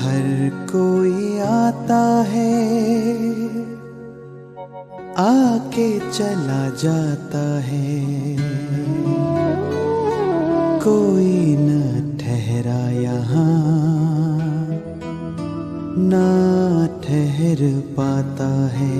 हर कोई आता है, आके चला जाता है, कोई न ठहरा यहाँ, ना ठहर पाता है।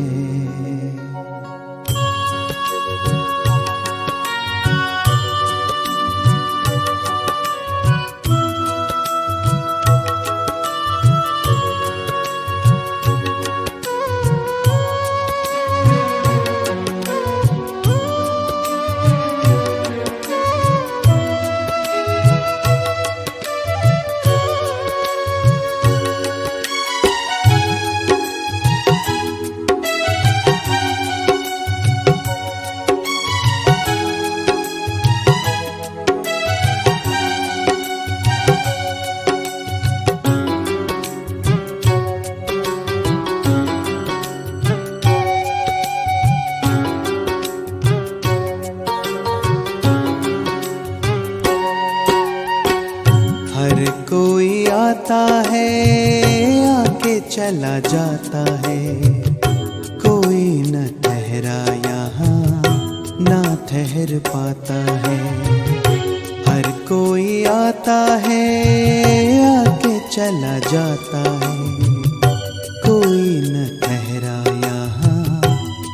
हर कोई आता है, आके चला जाता है, कोई न ठहरा यहाँ, ना ठहर पाता है। हर कोई आता है, आके चला जाता है, कोई न ठहरा यहाँ,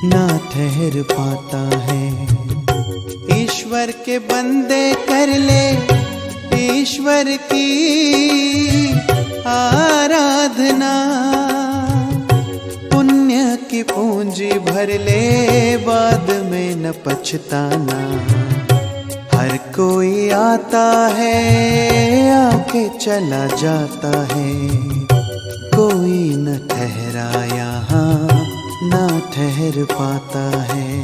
ना ठहर पाता है। ईश्वर के बंदे कर ले ईश्वर की आराधना, पुण्य की पूंजी भर ले, बाद में न पछताना। हर कोई आता है, आके चला जाता है, कोई न ठहरा यहाँ, ना ठहर पाता है।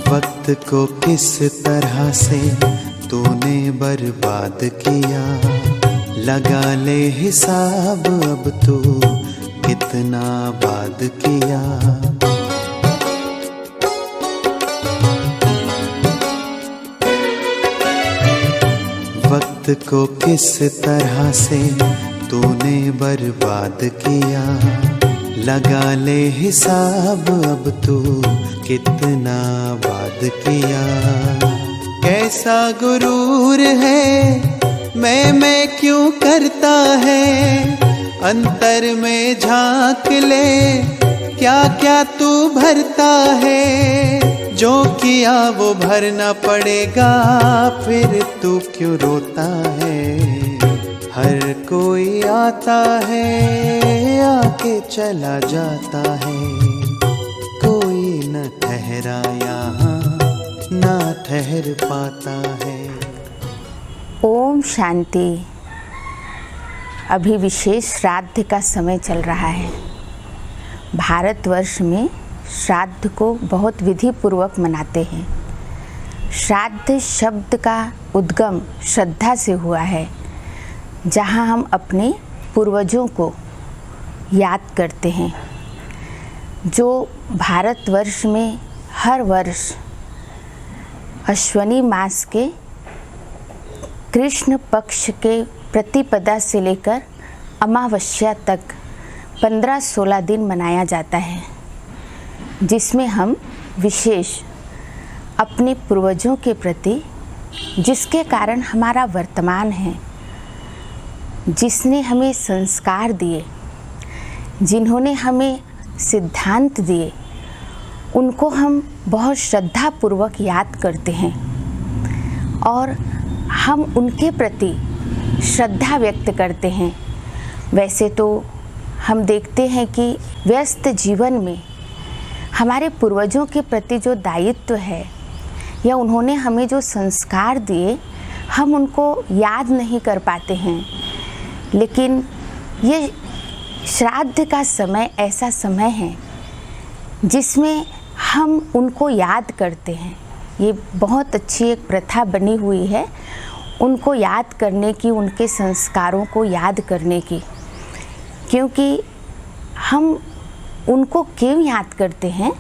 वक्त को किस तरह से तूने बर्बाद किया, लगा ले हिसाब अब तू कितना बाद किया। वक्त को किस तरह से तूने बर्बाद किया, लगा ले हिसाब अब तू कितना बाद किया। कैसा गुरूर है, मैं क्यों करता है, अंतर में झांक ले, क्या क्या तू भरता है। जो किया वो भरना पड़ेगा, फिर तू क्यों रोता है। हर कोई आता है, आके चला जाता है, कोई न ठहरा यहाँ, ना ठहर पाता है। ओम शांति। अभी विशेष श्राद्ध का समय चल रहा है। भारतवर्ष में श्राद्ध को बहुत विधि पूर्वक मनाते हैं। श्राद्ध शब्द का उद्गम श्रद्धा से हुआ है, जहाँ हम अपने पूर्वजों को याद करते हैं, जो भारतवर्ष में हर वर्ष अश्वनी मास के कृष्ण पक्ष के प्रतिपदा से लेकर अमावस्या तक 15-16 दिन मनाया जाता है, जिसमें हम विशेष अपने पूर्वजों के प्रति, जिसके कारण हमारा वर्तमान है, जिसने हमें संस्कार दिए, जिन्होंने हमें सिद्धांत दिए, उनको हम बहुत श्रद्धापूर्वक याद करते हैं और हम उनके प्रति श्रद्धा व्यक्त करते हैं। वैसे तो हम देखते हैं कि व्यस्त जीवन में हमारे पूर्वजों के प्रति जो दायित्व है, या उन्होंने हमें जो संस्कार दिए हम उनको याद नहीं कर पाते हैं। लेकिन ये श्राद्ध का समय ऐसा समय है जिसमें हम उनको याद करते हैं। ये बहुत अच्छी एक प्रथा बनी हुई है उनको याद करने की, उनके संस्कारों को याद करने की। क्योंकि हम उनको क्यों याद करते हैं?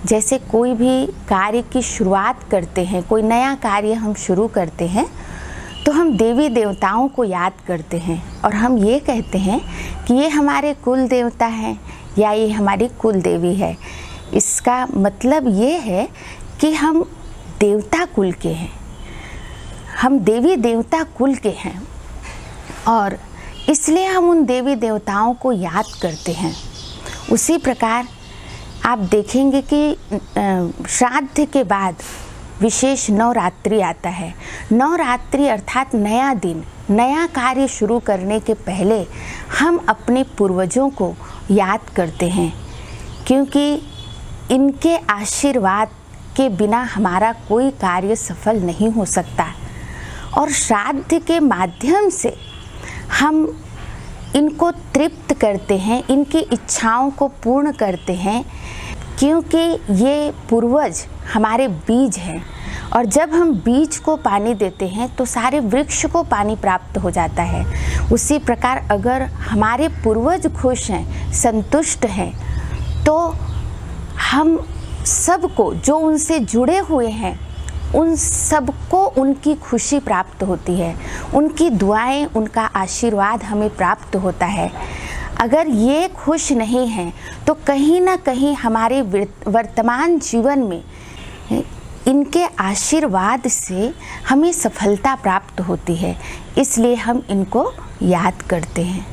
जैसे कोई भी कार्य की शुरुआत करते हैं, कोई नया कार्य हम शुरू करते हैं तो हम देवी देवताओं को याद करते हैं और हम ये कहते हैं कि ये हमारे कुल देवता हैं या ये हमारी कुल देवी है। इसका मतलब ये है कि हम देवता कुल के हैं, हम देवी देवता कुल के हैं और इसलिए हम उन देवी देवताओं को याद करते हैं। उसी प्रकार आप देखेंगे कि श्राद्ध के बाद विशेष नवरात्रि आता है। नवरात्रि अर्थात नया दिन, नया कार्य शुरू करने के पहले हम अपने पूर्वजों को याद करते हैं, क्योंकि इनके आशीर्वाद के बिना हमारा कोई कार्य सफल नहीं हो सकता। और श्राद्ध के माध्यम से हम इनको तृप्त करते हैं, इनकी इच्छाओं को पूर्ण करते हैं, क्योंकि ये पूर्वज हमारे बीज हैं और जब हम बीज को पानी देते हैं तो सारे वृक्ष को पानी प्राप्त हो जाता है। उसी प्रकार अगर हमारे पूर्वज खुश हैं, संतुष्ट हैं, तो हम सबको जो उनसे जुड़े हुए हैं उन सबको उनकी खुशी प्राप्त होती है, उनकी दुआएं, उनका आशीर्वाद हमें प्राप्त होता है। अगर ये खुश नहीं हैं तो कहीं ना कहीं हमारे वर्तमान जीवन में इनके आशीर्वाद से हमें सफलता प्राप्त होती है। इसलिए हम इनको याद करते हैं,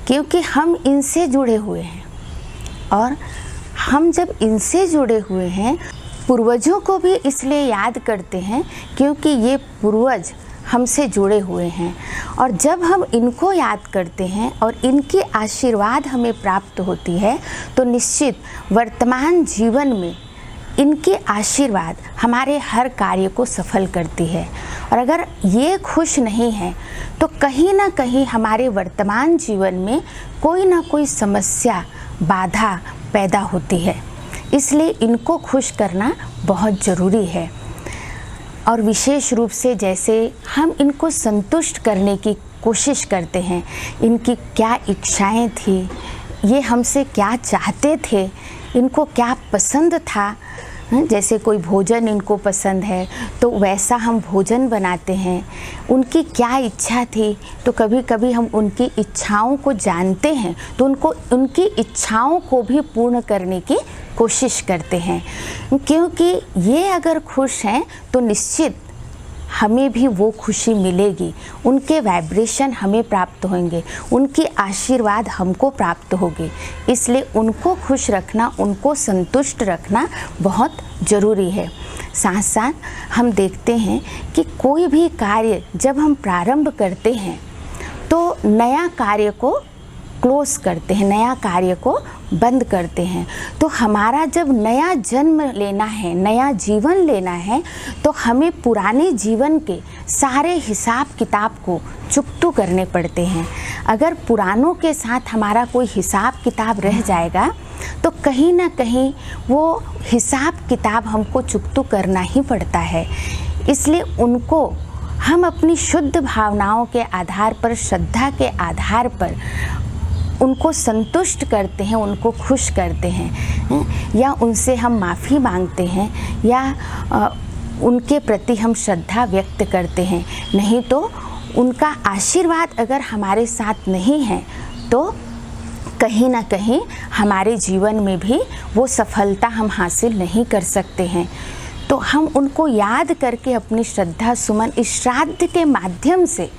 क्योंकि हम इनसे जुड़े हुए हैं। और हम जब इनसे जुड़े हुए हैं, पूर्वजों को भी इसलिए याद करते हैं क्योंकि ये पूर्वज हमसे जुड़े हुए हैं। और जब हम इनको याद करते हैं और इनकी आशीर्वाद हमें प्राप्त होती है तो निश्चित वर्तमान जीवन में इनके आशीर्वाद हमारे हर कार्य को सफल करती है। और अगर ये खुश नहीं हैं तो कहीं ना कहीं हमारे वर्तमान जीवन में कोई ना कोई समस्या, बाधा पैदा होती है। इसलिए इनको खुश करना बहुत ज़रूरी है। और विशेष रूप से जैसे हम इनको संतुष्ट करने की कोशिश करते हैं, इनकी क्या इच्छाएं थी, ये हमसे क्या चाहते थे, इनको क्या पसंद था। जैसे कोई भोजन इनको पसंद है तो वैसा हम भोजन बनाते हैं। उनकी क्या इच्छा थी तो कभी कभी हम उनकी इच्छाओं को जानते हैं तो उनकी इच्छाओं को भी पूर्ण करने की कोशिश करते हैं। क्योंकि ये अगर खुश हैं तो निश्चित हमें भी वो खुशी मिलेगी, उनके वाइब्रेशन हमें प्राप्त होंगे, उनकी आशीर्वाद हमको प्राप्त होगी। इसलिए उनको खुश रखना, उनको संतुष्ट रखना बहुत ज़रूरी है। साथ साथ हम देखते हैं कि कोई भी कार्य जब हम प्रारंभ करते हैं तो नया कार्य को क्लोज करते हैं, नया कार्य को बंद करते हैं। तो हमारा जब नया जन्म लेना है, नया जीवन लेना है, तो हमें पुराने जीवन के सारे हिसाब किताब को चुकतू करने पड़ते हैं। अगर पुरानों के साथ हमारा कोई हिसाब किताब रह जाएगा तो कहीं ना कहीं वो हिसाब किताब हमको चुकतू करना ही पड़ता है। इसलिए उनको हम अपनी शुद्ध भावनाओं के आधार पर, श्रद्धा के आधार पर उनको संतुष्ट करते हैं, उनको खुश करते हैं, या उनसे हम माफ़ी मांगते हैं, या उनके प्रति हम श्रद्धा व्यक्त करते हैं। नहीं तो उनका आशीर्वाद अगर हमारे साथ नहीं है तो कहीं ना कहीं हमारे जीवन में भी वो सफलता हम हासिल नहीं कर सकते हैं। तो हम उनको याद करके अपनी श्रद्धा सुमन इस श्राद्ध के माध्यम से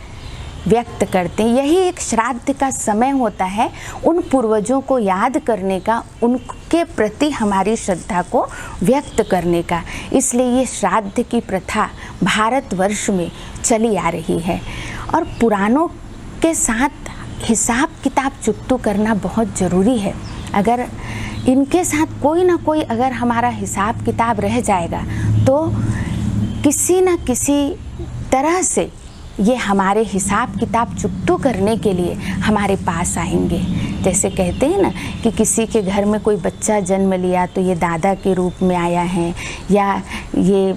व्यक्त करते हैं। यही एक श्राद्ध का समय होता है उन पूर्वजों को याद करने का, उनके प्रति हमारी श्रद्धा को व्यक्त करने का। इसलिए ये श्राद्ध की प्रथा भारतवर्ष में चली आ रही है। और पुरानों के साथ हिसाब किताब चुकतू करना बहुत ज़रूरी है। अगर इनके साथ कोई ना कोई अगर हमारा हिसाब किताब रह जाएगा तो किसी न किसी तरह से ये हमारे हिसाब किताब चुकतू करने के लिए हमारे पास आएंगे। जैसे कहते हैं ना कि किसी के घर में कोई बच्चा जन्म लिया तो ये दादा के रूप में आया है, या ये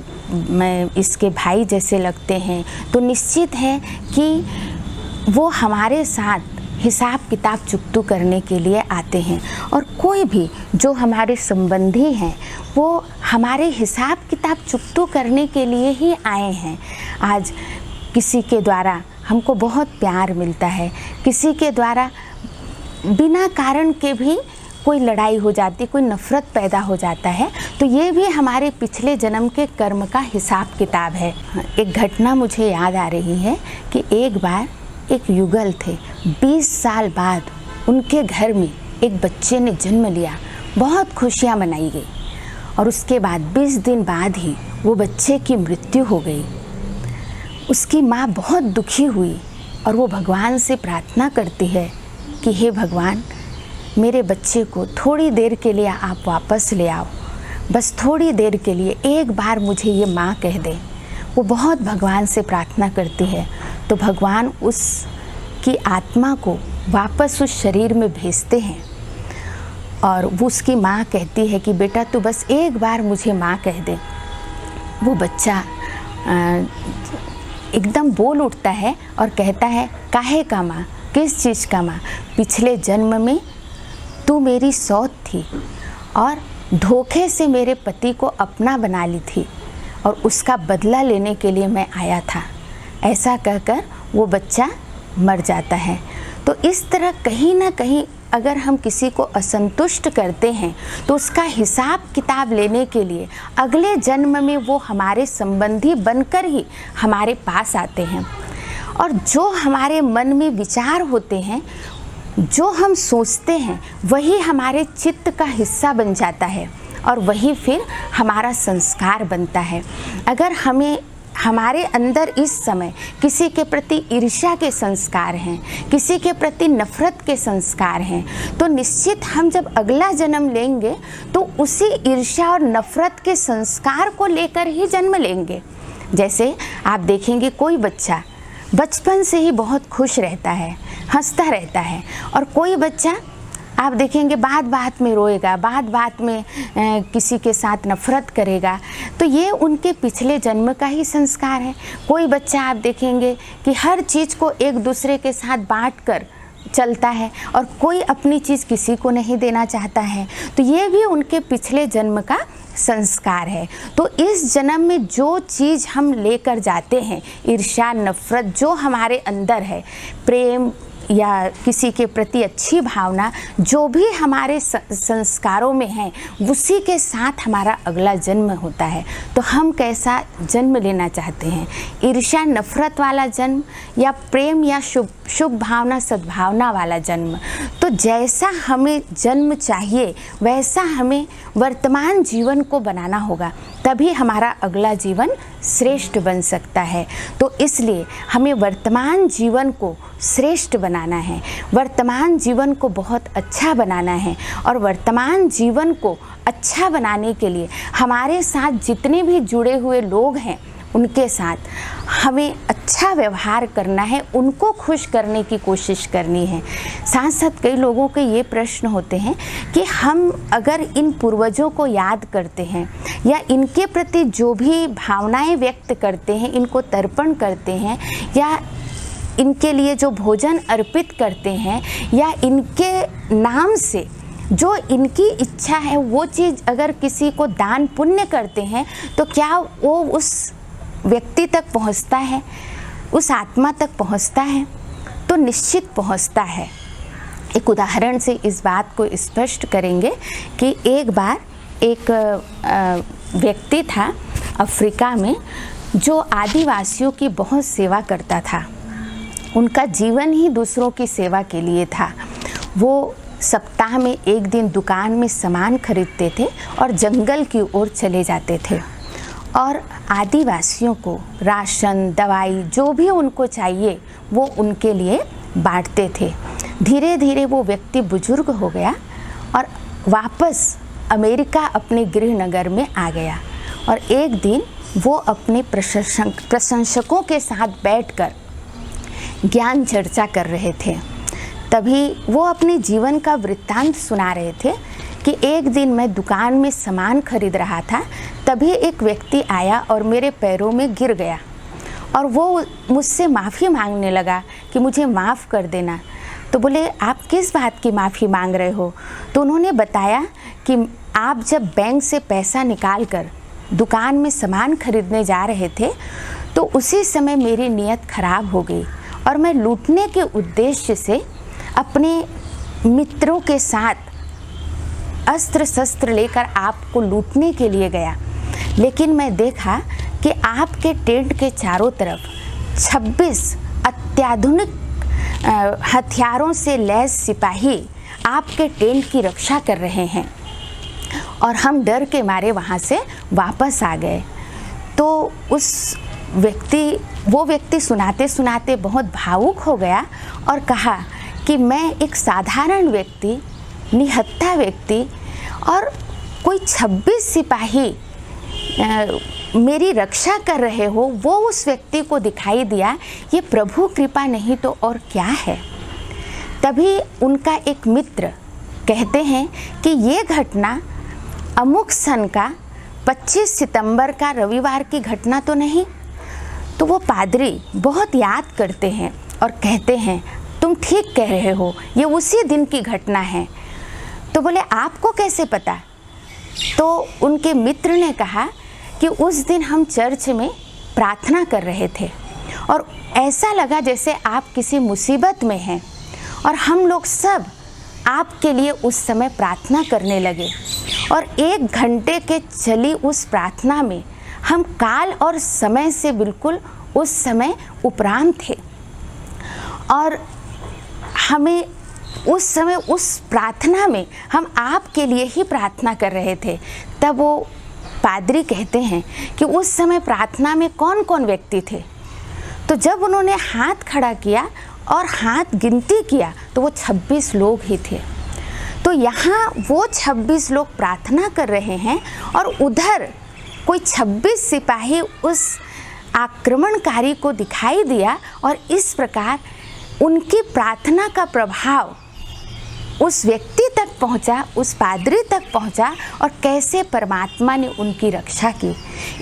इसके भाई जैसे लगते हैं, तो निश्चित है कि वो हमारे साथ हिसाब किताब चुकतू करने के लिए आते हैं। और कोई भी जो हमारे संबंधी हैं वो हमारे हिसाब किताब चुकतू करने के लिए ही आए हैं। आज किसी के द्वारा हमको बहुत प्यार मिलता है, किसी के द्वारा बिना कारण के भी कोई लड़ाई हो जाती, कोई नफ़रत पैदा हो जाता है, तो ये भी हमारे पिछले जन्म के कर्म का हिसाब किताब है। एक घटना मुझे याद आ रही है कि एक बार एक युगल थे, 20 साल बाद उनके घर में एक बच्चे ने जन्म लिया, बहुत खुशियाँ मनाई गई, और उसके बाद 20 दिन बाद ही वो बच्चे की मृत्यु हो गई। उसकी माँ बहुत दुखी हुई और वो भगवान से प्रार्थना करती है कि हे भगवान, मेरे बच्चे को थोड़ी देर के लिए आप वापस ले आओ, बस थोड़ी देर के लिए एक बार मुझे ये माँ कह दे। वो बहुत भगवान से प्रार्थना करती है, तो भगवान उसकी आत्मा को वापस उस शरीर में भेजते हैं, और वो उसकी माँ कहती है कि बेटा तू बस एक बार मुझे माँ कह दे। वो बच्चा एकदम बोल उठता है और कहता है, काहे का माँ, किस चीज़ का माँ? पिछले जन्म में तू मेरी सौत थी और धोखे से मेरे पति को अपना बना ली थी, और उसका बदला लेने के लिए मैं आया था। ऐसा कहकर वो बच्चा मर जाता है। तो इस तरह कहीं ना कहीं अगर हम किसी को असंतुष्ट करते हैं तो उसका हिसाब किताब लेने के लिए अगले जन्म में वो हमारे संबंधी बनकर ही हमारे पास आते हैं। और जो हमारे मन में विचार होते हैं, जो हम सोचते हैं, वही हमारे चित्त का हिस्सा बन जाता है, और वही फिर हमारा संस्कार बनता है। अगर हमारे अंदर इस समय किसी के प्रति ईर्ष्या के संस्कार हैं, किसी के प्रति नफ़रत के संस्कार हैं, तो निश्चित हम जब अगला जन्म लेंगे तो उसी ईर्ष्या और नफ़रत के संस्कार को लेकर ही जन्म लेंगे। जैसे आप देखेंगे कोई बच्चा बचपन से ही बहुत खुश रहता है, हंसता रहता है, और कोई बच्चा आप देखेंगे बात बात में रोएगा, बात बात में किसी के साथ नफ़रत करेगा, तो ये उनके पिछले जन्म का ही संस्कार है। कोई बच्चा आप देखेंगे कि हर चीज़ को एक दूसरे के साथ बांट कर चलता है, और कोई अपनी चीज़ किसी को नहीं देना चाहता है, तो ये भी उनके पिछले जन्म का संस्कार है। तो इस जन्म में जो चीज़ हम लेकर जाते हैं, ईर्ष्या, नफ़रत, जो हमारे अंदर है, प्रेम या किसी के प्रति अच्छी भावना, जो भी हमारे संस्कारों में है, उसी के साथ हमारा अगला जन्म होता है। तो हम कैसा जन्म लेना चाहते हैं? ईर्ष्या, नफ़रत वाला जन्म, या प्रेम या शुभ भावना, सद्भावना वाला जन्म? तो जैसा हमें जन्म चाहिए वैसा हमें वर्तमान जीवन को बनाना होगा, तभी हमारा अगला जीवन श्रेष्ठ बन सकता है। तो इसलिए हमें वर्तमान जीवन को श्रेष्ठ बनाना है, वर्तमान जीवन को बहुत अच्छा बनाना है, और वर्तमान जीवन को अच्छा बनाने के लिए हमारे साथ जितने भी जुड़े हुए लोग हैं उनके साथ हमें अच्छा व्यवहार करना है, उनको खुश करने की कोशिश करनी है। साथ साथ कई लोगों के ये प्रश्न होते हैं कि हम अगर इन पूर्वजों को याद करते हैं, या इनके प्रति जो भी भावनाएं व्यक्त करते हैं, इनको तर्पण करते हैं, या इनके लिए जो भोजन अर्पित करते हैं, या इनके नाम से जो इनकी इच्छा है वो चीज़ अगर किसी को दान पुण्य करते हैं, तो क्या वो उस व्यक्ति तक पहुंचता है, उस आत्मा तक पहुंचता है? तो निश्चित पहुंचता है। एक उदाहरण से इस बात को स्पष्ट करेंगे कि एक बार एक व्यक्ति था अफ्रीका में, जो आदिवासियों की बहुत सेवा करता था। उनका जीवन ही दूसरों की सेवा के लिए था। वो सप्ताह में एक दिन दुकान में सामान खरीदते थे और जंगल की ओर चले जाते थे, और आदिवासियों को राशन, दवाई, जो भी उनको चाहिए वो उनके लिए बांटते थे। धीरे धीरे वो व्यक्ति बुजुर्ग हो गया और वापस अमेरिका अपने गृह नगर में आ गया। और एक दिन वो अपने प्रशंसकों के साथ बैठकर ज्ञान चर्चा कर रहे थे। तभी वो अपने जीवन का वृत्तांत सुना रहे थे कि एक दिन मैं दुकान में सामान खरीद रहा था, तभी एक व्यक्ति आया और मेरे पैरों में गिर गया और वो मुझसे माफ़ी मांगने लगा कि मुझे माफ़ कर देना। तो बोले, आप किस बात की माफ़ी मांग रहे हो? तो उन्होंने बताया कि आप जब बैंक से पैसा निकाल कर दुकान में सामान खरीदने जा रहे थे तो उसी समय मेरी नीयत खराब हो गई और मैं लूटने के उद्देश्य से अपने मित्रों के साथ अस्त्र शस्त्र लेकर आपको लूटने के लिए गया, लेकिन मैं देखा कि आपके टेंट के चारों तरफ 26 अत्याधुनिक हथियारों से लैस सिपाही आपके टेंट की रक्षा कर रहे हैं और हम डर के मारे वहाँ से वापस आ गए। तो वो व्यक्ति सुनाते सुनाते बहुत भावुक हो गया और कहा कि मैं एक साधारण व्यक्ति, निहत्था व्यक्ति, और कोई 26 सिपाही मेरी रक्षा कर रहे हो, वो उस व्यक्ति को दिखाई दिया। ये प्रभु कृपा नहीं तो और क्या है। तभी उनका एक मित्र कहते हैं कि ये घटना अमुक सन का 25 सितंबर का रविवार की घटना तो नहीं। तो वो पादरी बहुत याद करते हैं और कहते हैं, तुम ठीक कह रहे हो, ये उसी दिन की घटना है। तो बोले, आपको कैसे पता? तो उनके मित्र ने कहा कि उस दिन हम चर्च में प्रार्थना कर रहे थे और ऐसा लगा जैसे आप किसी मुसीबत में हैं और हम लोग सब आपके लिए उस समय प्रार्थना करने लगे और 1 घंटे के चली उस प्रार्थना में हम काल और समय से बिल्कुल उस समय उपराम थे और हमें उस समय उस प्रार्थना में हम आपके लिए ही प्रार्थना कर रहे थे। तब वो पादरी कहते हैं कि उस समय प्रार्थना में कौन कौन व्यक्ति थे? तो जब उन्होंने हाथ खड़ा किया और हाथ गिनती किया तो वो 26 लोग ही थे। तो यहाँ वो 26 लोग प्रार्थना कर रहे हैं और उधर कोई 26 सिपाही उस आक्रमणकारी को दिखाई दिया और इस प्रकार उनकी प्रार्थना का प्रभाव उस व्यक्ति तक पहुंचा, उस पादरी तक पहुंचा और कैसे परमात्मा ने उनकी रक्षा की।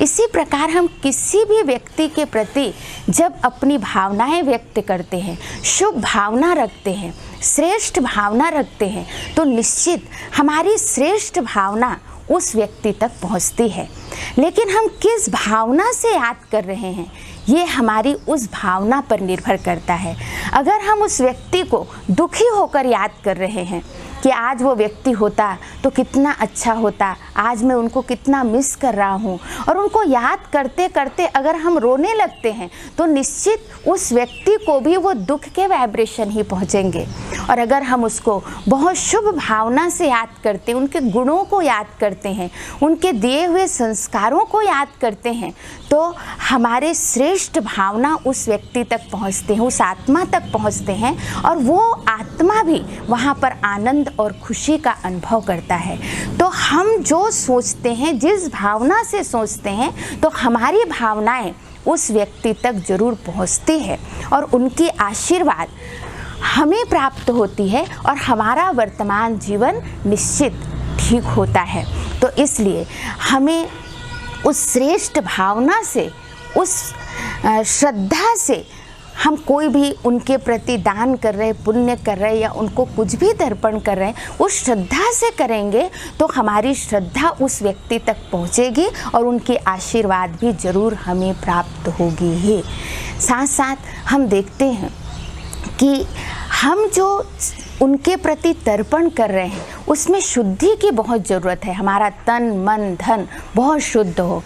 इसी प्रकार हम किसी भी व्यक्ति के प्रति जब अपनी भावनाएं व्यक्त करते हैं, शुभ भावना रखते हैं, श्रेष्ठ भावना रखते हैं, तो निश्चित हमारी श्रेष्ठ भावना उस व्यक्ति तक पहुंचती है। लेकिन हम किस भावना से याद कर रहे हैं, ये हमारी उस भावना पर निर्भर करता है। अगर हम उस व्यक्ति को दुखी होकर याद कर रहे हैं कि आज वो व्यक्ति होता तो कितना अच्छा होता, आज मैं उनको कितना मिस कर रहा हूँ, और उनको याद करते करते अगर हम रोने लगते हैं तो निश्चित उस व्यक्ति को भी वो दुख के वाइब्रेशन ही पहुँचेंगे। और अगर हम उसको बहुत शुभ भावना से याद करते हैं, उनके गुणों को याद करते हैं, उनके दिए हुए संस्कारों को याद करते हैं, तो हमारे श्रेष्ठ भावना उस व्यक्ति तक पहुँचते हैं, उस आत्मा तक पहुँचते हैं और वो आत्मा भी वहाँ पर आनंद और खुशी का अनुभव करता है। तो हम जो सोचते हैं, जिस भावना से सोचते हैं, तो हमारी भावनाएं उस व्यक्ति तक जरूर पहुँचती है और उनकी आशीर्वाद हमें प्राप्त होती है और हमारा वर्तमान जीवन निश्चित ठीक होता है। तो इसलिए हमें उस श्रेष्ठ भावना से, उस श्रद्धा से हम कोई भी उनके प्रति दान कर रहे, पुण्य कर रहे या उनको कुछ भी तर्पण कर रहे हैं, उस श्रद्धा से करेंगे तो हमारी श्रद्धा उस व्यक्ति तक पहुंचेगी और उनकी आशीर्वाद भी जरूर हमें प्राप्त होगी ही। साथ साथ हम देखते हैं कि हम जो उनके प्रति तर्पण कर रहे हैं उसमें शुद्धि की बहुत ज़रूरत है। हमारा तन मन धन बहुत शुद्ध हो।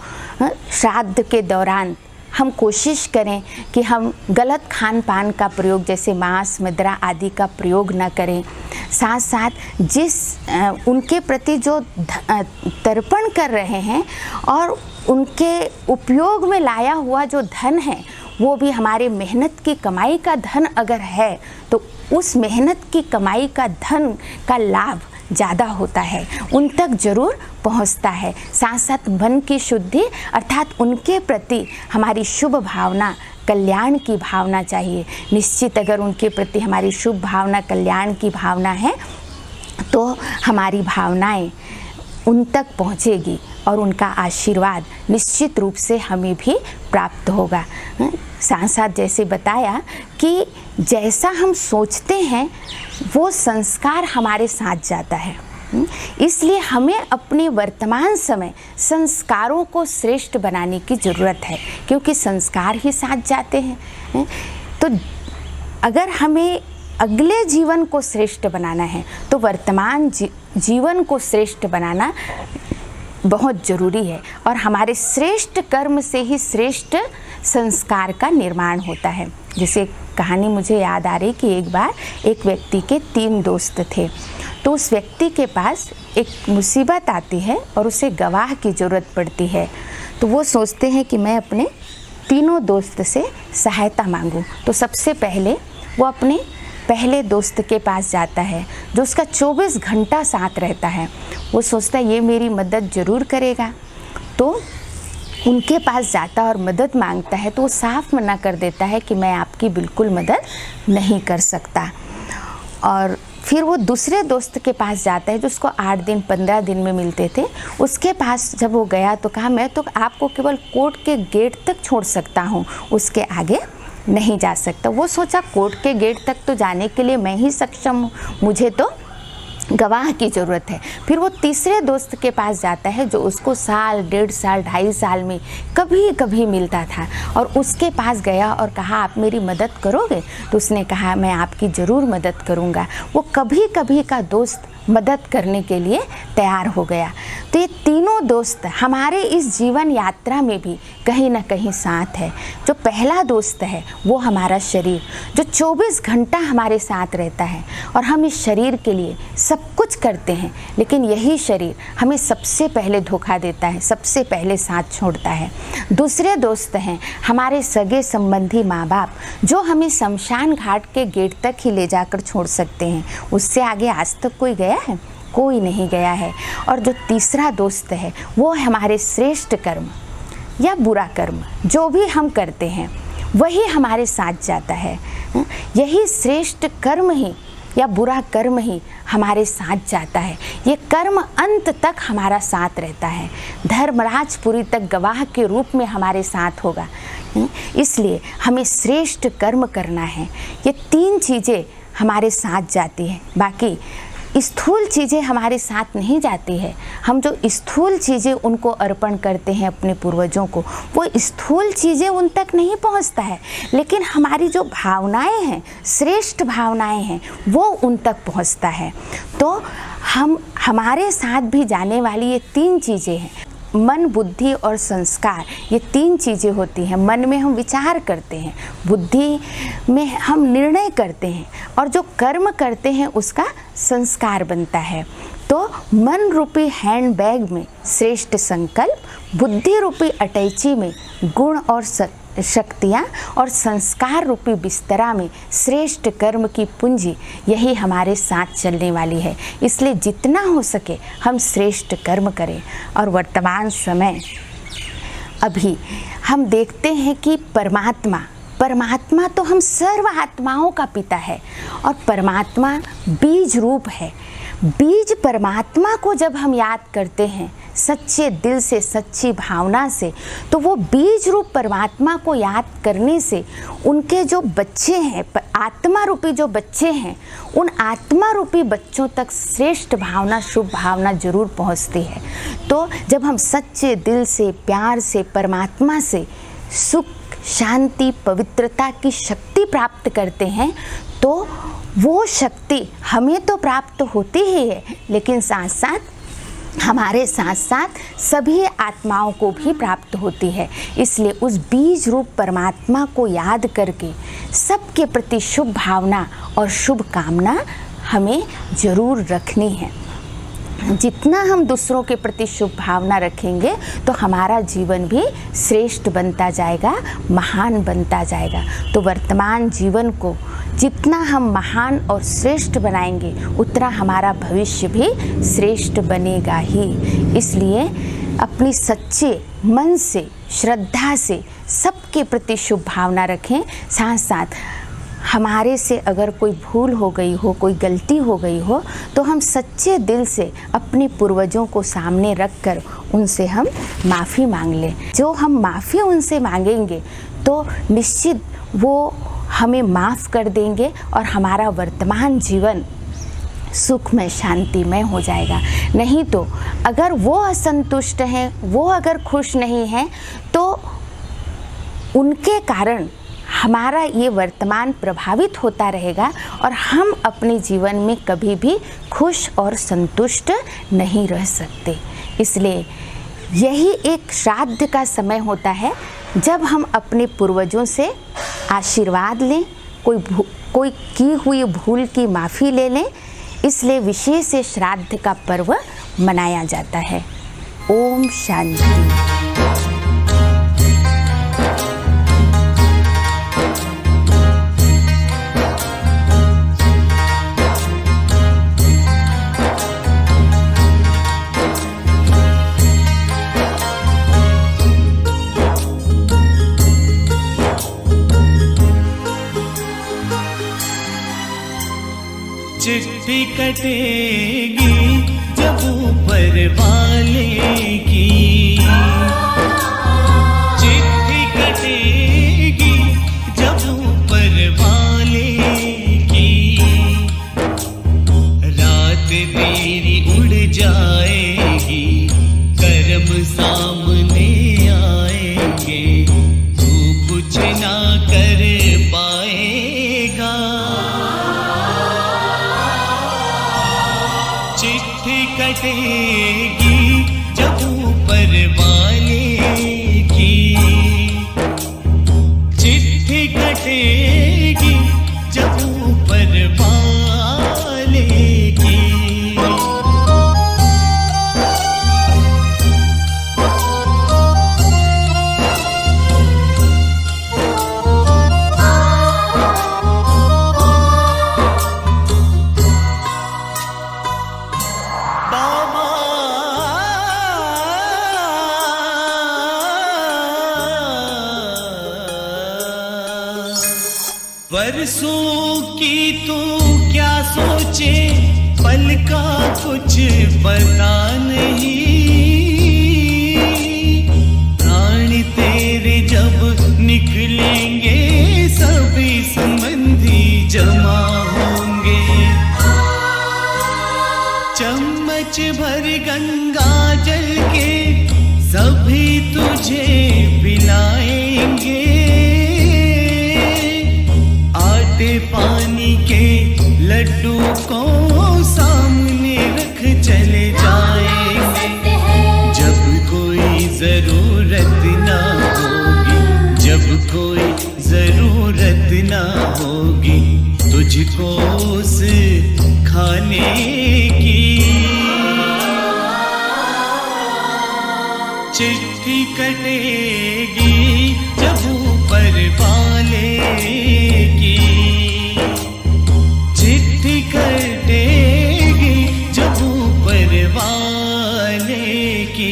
श्राद्ध के दौरान हम कोशिश करें कि हम गलत खान पान का प्रयोग, जैसे मांस मदिरा आदि का प्रयोग न करें। साथ साथ उनके प्रति जो तर्पण कर रहे हैं और उनके उपयोग में लाया हुआ जो धन है वो भी हमारे मेहनत की कमाई का धन अगर है तो उस मेहनत की कमाई का धन का लाभ ज़्यादा होता है, उन तक ज़रूर पहुंचता है। साथ साथ मन की शुद्धि अर्थात उनके प्रति हमारी शुभ भावना, कल्याण की भावना चाहिए। निश्चित अगर उनके प्रति हमारी शुभ भावना, कल्याण की भावना है तो हमारी भावनाएं उन तक पहुंचेगी और उनका आशीर्वाद निश्चित रूप से हमें भी प्राप्त होगा। साथ साथ जैसे बताया कि जैसा हम सोचते हैं वो संस्कार हमारे साथ जाता है, इसलिए हमें अपने वर्तमान समय संस्कारों को श्रेष्ठ बनाने की ज़रूरत है, क्योंकि संस्कार ही साथ जाते हैं। तो अगर हमें अगले जीवन को श्रेष्ठ बनाना है तो वर्तमान जीवन को श्रेष्ठ बनाना बहुत ज़रूरी है, और हमारे श्रेष्ठ कर्म से ही श्रेष्ठ संस्कार का निर्माण होता है। जैसे कहानी मुझे याद आ रही कि एक बार एक व्यक्ति के 3 दोस्त थे, तो उस व्यक्ति के पास एक मुसीबत आती है और उसे गवाह की ज़रूरत पड़ती है। तो वो सोचते हैं कि मैं अपने तीनों दोस्त से सहायता मांगूं। तो सबसे पहले वो अपने पहले दोस्त के पास जाता है जो उसका 24 घंटा साथ रहता है। वो सोचता है ये मेरी मदद ज़रूर करेगा, तो उनके पास जाता और मदद मांगता है तो वो साफ मना कर देता है कि मैं आपकी बिल्कुल मदद नहीं कर सकता। और फिर वो दूसरे दोस्त के पास जाता है जो उसको 8 दिन 15 दिन में मिलते थे। उसके पास जब वो गया तो कहा मैं तो आपको केवल कोर्ट के गेट तक छोड़ सकता हूँ, उसके आगे नहीं जा सकता। वो सोचा कोर्ट के गेट तक तो जाने के लिए मैं ही सक्षम हूँ, मुझे तो गवाह की ज़रूरत है। फिर वो तीसरे दोस्त के पास जाता है जो उसको साल, 1.5 साल, 2.5 साल में कभी कभी मिलता था, और उसके पास गया और कहा आप मेरी मदद करोगे? तो उसने कहा मैं आपकी ज़रूर मदद करूँगा। वो कभी कभी का दोस्त मदद करने के लिए तैयार हो गया। तो ये तीनों दोस्त हमारे इस जीवन यात्रा में भी कहीं ना कहीं साथ है। जो पहला दोस्त है वो हमारा शरीर, जो 24 घंटा हमारे साथ रहता है, और हम इस शरीर के लिए सब कुछ करते हैं, लेकिन यही शरीर हमें सबसे पहले धोखा देता है, सबसे पहले साथ छोड़ता है। दूसरे दोस्त हैं हमारे सगे संबंधी माँ बाप, जो हमें शमशान घाट के गेट तक ही ले जाकर छोड़ सकते हैं, उससे आगे आज तक कोई गया है? कोई नहीं गया है। और जो तीसरा दोस्त है वो हमारे श्रेष्ठ कर्म या बुरा कर्म जो भी हम करते हैं वही हमारे साथ जाता है। यही श्रेष्ठ कर्म ही या बुरा कर्म ही हमारे साथ जाता है। ये कर्म अंत तक हमारा साथ रहता है, धर्मराजपुरी तक गवाह के रूप में हमारे साथ होगा। इसलिए हमें श्रेष्ठ कर्म करना है। ये 3 चीज़ें हमारे साथ जाती हैं, बाकी स्थूल चीज़ें हमारे साथ नहीं जाती है। हम जो स्थूल चीज़ें उनको अर्पण करते हैं अपने पूर्वजों को, वो स्थूल चीज़ें उन तक नहीं पहुंचता है, लेकिन हमारी जो भावनाएं हैं, श्रेष्ठ भावनाएं हैं, वो उन तक पहुंचता है। तो हमारे साथ भी जाने वाली ये 3 चीज़ें हैं, मन, बुद्धि और संस्कार। ये 3 चीज़ें होती हैं। मन में हम विचार करते हैं, बुद्धि में हम निर्णय करते हैं, और जो कर्म करते हैं उसका संस्कार बनता है। तो मन रूपी हैंडबैग में श्रेष्ठ संकल्प, बुद्धि रूपी अटैची में गुण और शक्तियाँ, और संस्कार रूपी बिस्तरा में श्रेष्ठ कर्म की पूंजी, यही हमारे साथ चलने वाली है। इसलिए जितना हो सके हम श्रेष्ठ कर्म करें। और वर्तमान समय अभी हम देखते हैं कि परमात्मा तो हम सर्व आत्माओं का पिता है, और परमात्मा बीज रूप है। बीज परमात्मा को जब हम याद करते हैं सच्चे दिल से, सच्ची भावना से, तो वो बीज रूप परमात्मा को याद करने से उनके जो बच्चे हैं, आत्मा रूपी जो बच्चे हैं, उन आत्मा रूपी बच्चों तक श्रेष्ठ भावना, शुभ भावना जरूर पहुंचती है। तो जब हम सच्चे दिल से, प्यार से, परमात्मा से सुख, शांति, पवित्रता की शक्ति प्राप्त करते हैं, तो वो शक्ति हमें तो प्राप्त होती ही है, लेकिन साथ साथ हमारे साथ साथ सभी आत्माओं को भी प्राप्त होती है। इसलिए उस बीज रूप परमात्मा को याद करके सबके प्रति शुभ भावना और शुभ कामना हमें जरूर रखनी है। जितना हम दूसरों के प्रति शुभ भावना रखेंगे तो हमारा जीवन भी श्रेष्ठ बनता जाएगा, महान बनता जाएगा। तो वर्तमान जीवन को जितना हम महान और श्रेष्ठ बनाएंगे उतना हमारा भविष्य भी श्रेष्ठ बनेगा ही। इसलिए अपनी सच्चे मन से, श्रद्धा से सबके प्रति शुभ भावना रखें। साथ साथ हमारे से अगर कोई भूल हो गई हो, कोई गलती हो गई हो, तो हम सच्चे दिल से अपने पूर्वजों को सामने रख कर उनसे हम माफ़ी मांग लें। जो हम माफ़ी उनसे मांगेंगे तो निश्चित वो हमें माफ़ कर देंगे और हमारा वर्तमान जीवन सुखमय, शांतिमय हो जाएगा। नहीं तो अगर वो असंतुष्ट हैं, वो अगर खुश नहीं हैं, तो उनके कारण हमारा ये वर्तमान प्रभावित होता रहेगा और हम अपने जीवन में कभी भी खुश और संतुष्ट नहीं रह सकते। इसलिए यही एक श्राद्ध का समय होता है जब हम अपने पूर्वजों से आशीर्वाद लें, कोई की हुई भूल की माफ़ी ले लें। इसलिए विशेष श्राद्ध का पर्व मनाया जाता है। ओम शांति। चिट्ठी कटेगी जब ऊपर वाले की, चिट्ठी कटेगी जब ऊपर वाले की, रात तेरी उड़ जाएगी, कर्म सामने आएंगे, तू कुछ ना कर पाएगा। चिट्ठी कटेगी जब ऊपर वाले की, चिट्ठी कटेगी जब ऊपर वाले की। बरसों की तू क्या सोचे, पल का कुछ पता नहीं, प्राण तेरे जब निकलेंगे सभी संबंधी जमा होंगे, चम्मच भर गंगा जल के सभी तुझे पिलाएंगे, पानी के लड्डू को सामने रख चले जाएंगे। जब कोई जरूरत ना होगी, जब कोई जरूरत ना होगी तुझको उस खाने की। चिट्ठी कटेगी जब ऊपर वाले की, चिट्ठी कटेगी जब ऊपर वाले की।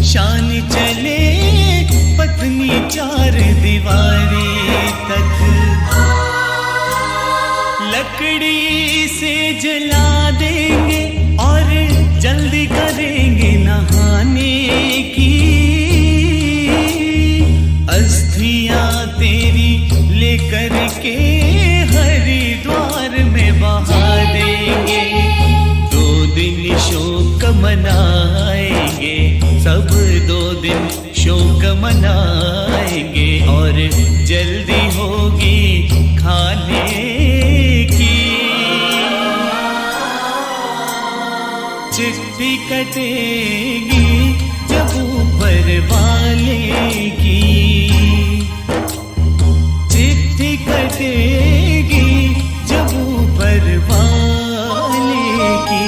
शान चले पत्नी चार दीवारी तक, लकड़ी से जला देंगे और जल्दी करेंगे नहाने की, अस्थियां तेरी लेकर के हरिद्वार में बहा देंगे। 2 दिन शोक मनाएंगे सब, 2 दिन शोक मनाएंगे और जल्दी होगी खाने की। चिट्ठी कटेगी जब ऊपर वाले की, चिट्ठी कटेगी जब ऊपर वाले की।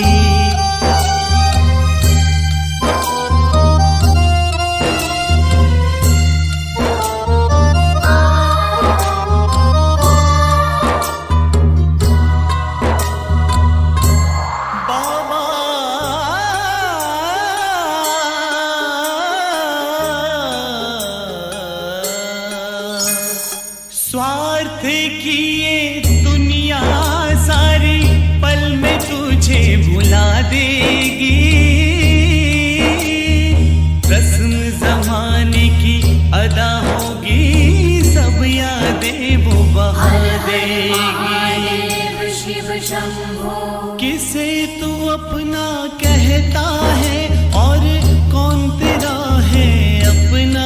स्वार्थ की ये दुनिया सारी पल में तुझे भुला देगी। रस्म जमाने की अदा होगी, सब यादें वो बहा देगी। शिव शंभो किसे तू अपना कहता है और कौन तेरा है अपना।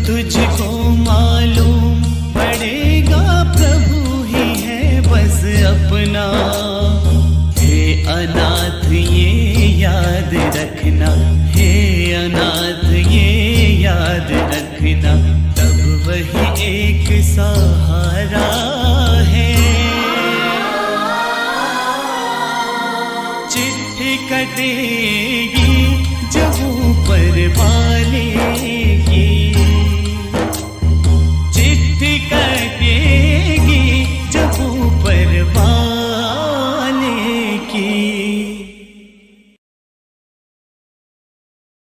तुझको मालूम पड़ेगा प्रभु ही है बस अपना। हे अनाथ ये याद रखना, हे अनाथ ये याद रखना, तब वही एक सहारा